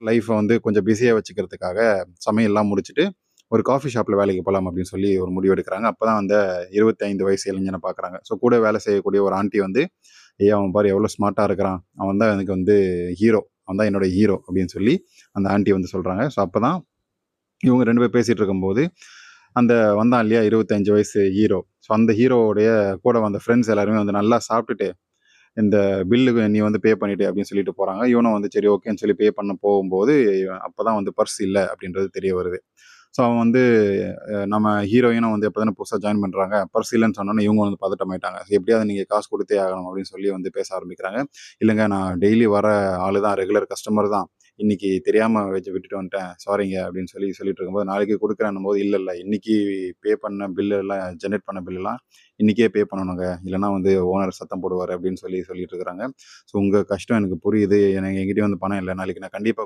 லைஃப்ப வந்து கொஞ்சம் பிஸியா வச்சுக்கிறதுக்காக சமையல்லாம் முடிச்சுட்டு, ஒரு காஃபி ஷாப்ல வேலைக்கு போலாம் அப்படின்னு சொல்லி ஒரு முடிவு எடுக்குறாங்க. அப்பதான் அந்த 25 வயசு இளைஞன பார்க்குறாங்க. ஸோ கூட வேலை செய்யக்கூடிய ஒரு ஆன்டி வந்து, "ஏய் அவன் பாரு எவ்வளோ ஸ்மார்ட்டா இருக்கிறான். அவன் தான் எனக்கு வந்து ஹீரோ. அவன் தான் என்னோட ஹீரோ" அப்படின்னு சொல்லி அந்த ஆன்டி வந்து சொல்றாங்க. ஸோ அப்பதான் இவங்க 2 பேர் பேசிட்டு இருக்கும்போது, அந்த வந்தான் இல்லையா 25 வயசு ஹீரோ. ஸோ அந்த ஹீரோவுடைய கூட வந்த ஃப்ரெண்ட்ஸ் எல்லாருமே வந்து நல்லா சாப்பிட்டுட்டு, இந்த பில்லுக்கு நீ வந்து பே பண்ணிடு அப்படின்னு சொல்லிட்டு போறாங்க. இவனும் வந்து சரி ஓகேன்னு சொல்லி பே பண்ண போகும்போது, அப்பதான் வந்து பர்ஸ் இல்ல அப்படின்றது தெரிய வருது. ஸோ அவன் வந்து நம்ம ஹீரோயினும் வந்து இப்ப தானே புதுசா ஜாயின் பண்றாங்க. பர்ஸ் இல்லன்னு சொன்னோனே இவங்க வந்து பதட்டமாயிட்டாங்க. எப்படியாவது நீங்க காசு குடுத்தே ஆகணும் அப்படின்னு சொல்லி வந்து பேச ஆரம்பிக்கிறாங்க. இல்லங்க நான் டெய்லி வர ஆளு தான், ரெகுலர் கஸ்டமர் தான். இன்னைக்கு தெரியாம விட்டுட்டு வந்துட்டேன். சாரிங்க அப்படின்னு சொல்லி சொல்லிட்டு இருக்கும்போது, நாளைக்கு குடுக்குறேன்னும்போது, இல்ல இல்ல இன்னைக்கு பே பண்ண பில் எல்லாம் ஜெனரேட் பண்ண பில் எல்லாம் இன்னைக்கே பே பண்ணணுங்க. இல்லன்னா வந்து ஓனர் சத்தம் போடுவாரு அப்படின்னு சொல்லிட்டு இருக்கிறாங்க. ஸோ உங்க கஷ்டம் எனக்கு புரியுது. எனக்கு என்கிட்டயும் வந்து பணம் இல்ல. நாளைக்கு நான் கண்டிப்பா